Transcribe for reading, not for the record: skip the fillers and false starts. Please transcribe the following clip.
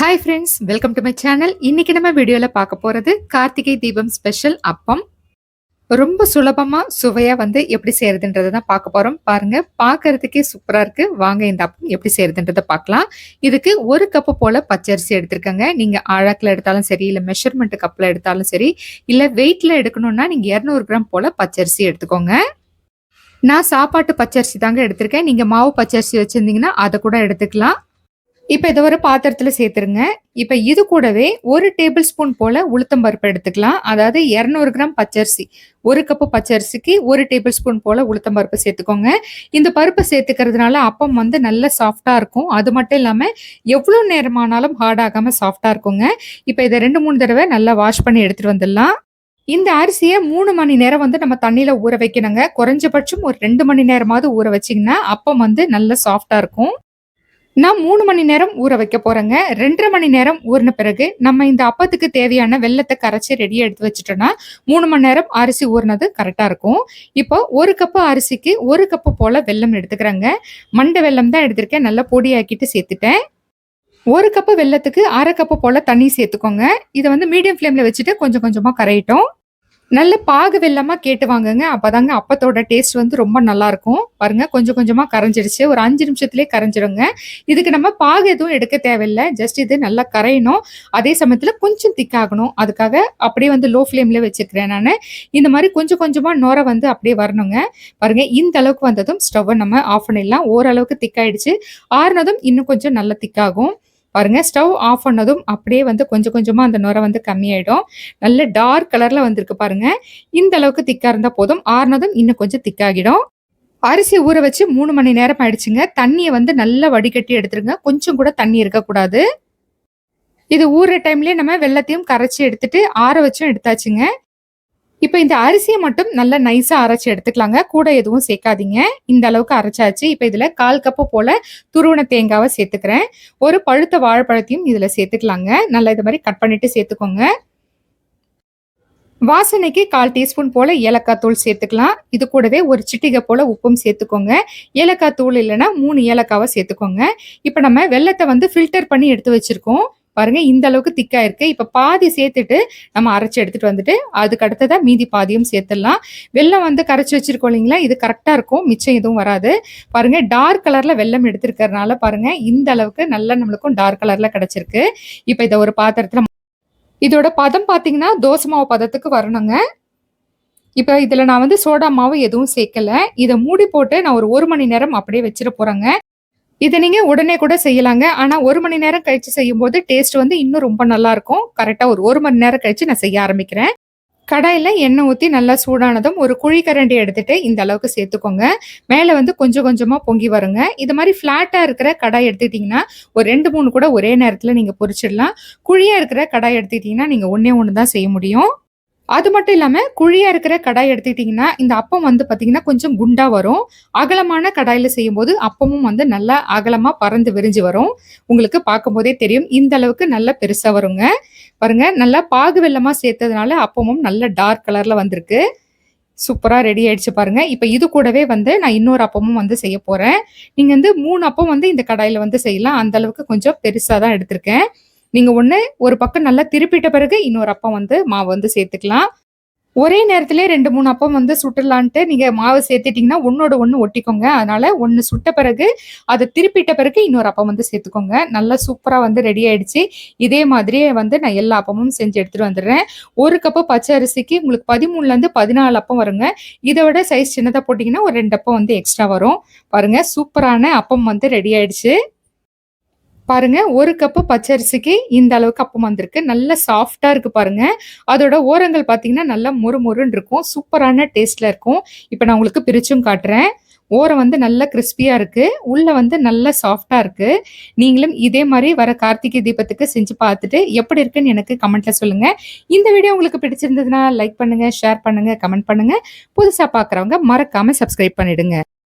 Hi friends, welcome to my channel. இன்னைக்கு நம்ம வீடியோல பார்க்க போறது கார்த்திகை தீபம் ஸ்பெஷல் அப்பம். ரொம்ப சுலபமா சுவையா எப்படி செய்யறதுன்றதை தான் பார்க்க போறோம். பாருங்க, பார்க்கறதுக்கே சூப்பரா இருக்கு. வாங்க இந்த அப்பம் எப்படி செய்யறதுன்றதை பார்க்கலாம். இதுக்கு 1 கப்பு போல பச்சரிசி எடுத்திருக்கங்க. நீங்க ஆழாக்குல எடுத்தாலும் சரி, இல்ல மெஷர்மெண்ட் கப்ல எடுத்தாலும் சரி, இல்ல வெயிட்ல எடுக்கணும்னா நீங்க 200 கிராம் போல பச்சரிசி எடுத்துக்கோங்க. நான் சாப்பாட்டு பச்சரிசி தாங்க எடுத்திருக்கேன். நீங்க மாவு பச்சரிசி வச்சிருந்தீங்கன்னா அதை கூட எடுத்துக்கலாம். இப்ப இத ஒரு பாத்திரத்துல சேர்த்துருங்க. இப்ப இது கூடவே 1 டேபிள் ஸ்பூன் போல உளுத்தம் பருப்பு எடுத்துக்கலாம். அதாவது 200 கிராம் பச்சரிசி. 1 கப்பு பச்சரிசிக்கு 1 டேபிள் ஸ்பூன் போல உளுத்தம் பருப்பு சேர்த்துக்கோங்க. இந்த பருப்பு சேர்த்துக்கிறதுனால அப்பம் நல்ல சாஃப்ட்டா இருக்கும். அது மட்டும் இல்லாம எவ்வளவு நேரமானாலும் ஹார்ட் ஆகாம சாஃப்ட்டா இருக்குங்க. இப்ப இத 2, 3 தடவை நல்லா வாஷ் பண்ணி எடுத்துட்டு வந்துடலாம். இந்த அரிசிய 3 மணி நேரம் நம்ம தண்ணீல ஊற வைக்கணுங்க. குறைஞ்சபட்சம் ஒரு 2 மணி நேரமாவது ஊற வச்சீங்கன்னா அப்பம் நல்ல சாஃப்ட்டா இருக்கும். நான் 3 மணி நேரம் ஊற வைக்க போறேங்க. 2 1/2 மணி நேரம் ஊறின பிறகு நம்ம இந்த அப்பத்துக்கு தேவையான வெல்லத்த கரைச்சு ரெடியா எடுத்து வச்சுட்டோம்னா 3 மணி நேரம் அரிசி ஊறினது கரெக்டா இருக்கும். இப்போ 1 கப்பு அரிசிக்கு 1 கப்பு போல வெல்லம் எடுத்துக்கிறேங்க. மண்டை வெல்லம் தான் எடுத்திருக்கேன். நல்லா பொடியாக்கிட்டு சேர்த்துட்டேன். 1 கப்பு வெல்லத்துக்கு 1/2 கப்பு போல தண்ணி சேர்த்துக்கோங்க. இதை மீடியம் ஃப்ளேம்ல வச்சுட்டு கொஞ்சம் கொஞ்சமா கரையட்டும். நல்ல பாகு வெல்லமா கேட்டு வாங்குங்க. அப்பதாங்க அப்பத்தோட டேஸ்ட் ரொம்ப நல்லா இருக்கும். பாருங்க, கொஞ்சம் கொஞ்சமா கரைஞ்சிடுச்சு. ஒரு 5 நிமிஷத்துலயே கரைஞ்சிருங்க. இதுக்கு நம்ம பாகு எதுவும் எடுக்க தேவையில்லை. ஜஸ்ட் இது நல்லா கரையணும். அதே சமயத்துல கொஞ்சம் திக்காகணும். அதுக்காக அப்படியே லோ ஃப்ளேம்ல வச்சிருக்கிறேன் நானு. இந்த மாதிரி கொஞ்சம் கொஞ்சமா நுரை அப்படியே வரணுங்க. பாருங்க, இந்த அளவுக்கு வந்ததும் ஸ்டவ்வை நம்ம ஆஃப் பண்ணிடலாம். ஓரளவுக்கு திக்காயிடுச்சு. ஆறுனதும் இன்னும் கொஞ்சம் நல்லா திக்காகும். பாருங்க, ஸ்டவ் ஆஃப் பண்ணதும் அப்படியே கொஞ்சம் கொஞ்சமா அந்த நுரை கம்மியாயிடும். நல்ல டார்க் கலர்ல வந்திருக்கு பாருங்க. இந்த அளவுக்கு திக்கா இருந்தா போதும். ஆறுனதும் இன்னும் கொஞ்சம் திக்காகிடும். அரிசி ஊற வச்சு 3 மணி நேரம் ஆயிடுச்சுங்க. தண்ணியை நல்லா வடிகட்டி எடுத்துருங்க. கொஞ்சம் கூட தண்ணி இருக்கக்கூடாது. இது ஊற டைம்லயே நம்ம வெல்லத்தையும் கரைச்சி எடுத்துட்டு ஆற வச்சும் எடுத்தாச்சுங்க. இப்ப இந்த அரிசியை மட்டும் நல்லா நைஸா அரைச்சு எடுத்துக்கலாங்க. கூட எதுவும் சேர்க்காதீங்க. இந்த அளவுக்கு அரைச்சாச்சு. இப்ப இதுல 1/4 கப்பு போல துருவன தேங்காவை சேர்த்துக்கிறேன். ஒரு பழுத்த வாழைப்பழத்தையும் இதுல சேர்த்துக்கலாங்க. நல்லா இது மாதிரி கட் பண்ணிட்டு சேர்த்துக்கோங்க. வாசனைக்கு 1/4 டீஸ்பூன் போல ஏலக்காய் தூள் சேர்த்துக்கலாம். இது கூடவே ஒரு சிட்டிகை போல உப்பும் சேர்த்துக்கோங்க. ஏலக்காய் தூள் இல்லைன்னா 3 ஏலக்காவை சேர்த்துக்கோங்க. இப்ப நம்ம வெல்லத்தை ஃபில்டர் பண்ணி எடுத்து வச்சிருக்கோம். பாருங்க, இந்த அளவுக்கு திக்கா இருக்கு. இப்ப பாதி சேர்த்துட்டு நம்ம அரைச்சு எடுத்துட்டு வந்துட்டு அதுக்கு அடுத்ததா மீதி பாதியும் சேர்த்துடலாம். வெல்லம் கரைச்சு வச்சிருக்கோம் இல்லைங்களா, இது கரெக்டா இருக்கும். மிச்சம் எதுவும் வராது. பாருங்க, டார்க் கலர்ல வெல்லம் எடுத்திருக்கிறதுனால பாருங்க இந்த அளவுக்கு நல்லா நம்மளுக்கும் டார்க் கலர்ல கிடைச்சிருக்கு. இப்ப இதை ஒரு பாத்திரத்துல இதோட பதம் பாத்தீங்கன்னா தோசை மாவு பதத்துக்கு வரணுங்க. இப்ப இதுல நான் சோடா மாவு எதுவும் சேர்க்கல. இதை மூடி போட்டு நான் ஒரு 1 மணி நேரம் அப்படியே வச்சிட போறேங்க. இதை நீங்க உடனே கூட செய்யலாங்க. ஆனா 1 மணி நேரம் கழிச்சு செய்யும் போது டேஸ்ட் இன்னும் ரொம்ப நல்லா இருக்கும். கரெக்டா ஒரு 1 மணி நேரம் கழிச்சு நான் செய்ய ஆரம்பிக்கிறேன். கடாயில எண்ணெய் ஊத்தி நல்லா சூடானதும் ஒரு குழிக்கரண்டி எடுத்துட்டு இந்த அளவுக்கு சேர்த்துக்கோங்க. மேல கொஞ்சம் கொஞ்சமா பொங்கி வருங்க. இது மாதிரி பிளாட்டா இருக்கிற கடாய் எடுத்துக்கிட்டீங்கன்னா ஒரு 2, 3 கூட ஒரே நேரத்துல நீங்க பொரிச்சிடலாம். குழியா இருக்கிற கடாய் எடுத்துக்கிட்டீங்கன்னா நீங்க ஒண்ணே ஒண்ணு தான் செய்ய முடியும். அது மட்டும் இல்லாம குழியா இருக்கிற கடாய் எடுத்துக்கிட்டீங்கன்னா இந்த அப்பம் பாத்தீங்கன்னா கொஞ்சம் குண்டா வரும். அகலமான கடாயில செய்யும்போது அப்பமும் நல்லா அகலமா பறந்து விரிஞ்சு வரும். உங்களுக்கு பார்க்கும் போதே தெரியும். இந்த அளவுக்கு நல்லா பெருசா வருங்க. பாருங்க, நல்லா பாகு வெல்லமா சேர்த்ததுனால அப்பமும் நல்ல டார்க் கலர்ல வந்திருக்கு. சூப்பரா ரெடி ஆயிடுச்சு பாருங்க. இப்ப இது கூடவே நான் இன்னொரு அப்பமும் செய்ய போறேன். நீங்க 3 அப்பம் இந்த கடாயில செய்யலாம். அந்த அளவுக்கு கொஞ்சம் பெருசா தான் எடுத்திருக்கேன். நீங்க ஒரு பக்கம் நல்லா திருப்பிட்ட பிறகு இன்னொரு அப்பம் மாவு சேர்த்துக்கலாம். ஒரே நேரத்திலே 2, 3 அப்பம் சுட்டுலான்ட்டு நீங்க மாவு சேர்த்துட்டீங்கன்னா ஒன்னோட ஒண்ணு ஒட்டிக்கோங்க. அதனால ஒண்ணு சுட்ட பிறகு அதை திருப்பிட்ட பிறகு இன்னொரு அப்பம் சேர்த்துக்கோங்க. நல்லா சூப்பரா ரெடி ஆயிடுச்சு. இதே மாதிரியே நான் எல்லா அப்பமும் செஞ்சு எடுத்துட்டு வந்துடுறேன். 1 கப்பு பச்சை அரிசிக்கு உங்களுக்கு 13ல இருந்து 14 அப்பம் வருங்க. இதை விட சைஸ் சின்னதா போட்டீங்கன்னா ஒரு 2 அப்பம் எக்ஸ்ட்ரா வரும். பாருங்க, சூப்பரான அப்பம் ரெடி ஆயிடுச்சு. பாருங்க, 1 கப்பு பச்சரிசிக்கு இந்த அளவுக்கு அப்பம் வந்திருக்கு. நல்ல சாஃப்டா இருக்கு பாருங்க. அதோட ஓரங்கள் பாத்தீங்கன்னா நல்லா மொறுமொறுன்னு இருக்கும். சூப்பரான டேஸ்ட்ல இருக்கும். இப்ப நான் உங்களுக்கு பிரிச்சும் காட்டுறேன். ஓரம் நல்லா கிறிஸ்பியா இருக்கு. உள்ள நல்லா சாஃப்டா இருக்கு. நீங்களும் இதே மாதிரி வர கார்த்திகை தீபத்துக்கு செஞ்சு பார்த்துட்டு எப்படி இருக்குன்னு எனக்கு கமெண்ட்ல சொல்லுங்க. இந்த வீடியோ உங்களுக்கு பிடிச்சிருந்ததுன்னா லைக் பண்ணுங்க, ஷேர் பண்ணுங்க, கமெண்ட் பண்ணுங்க. புதுசா பாக்குறவங்க மறக்காம சப்ஸ்கிரைப் பண்ணிடுங்க.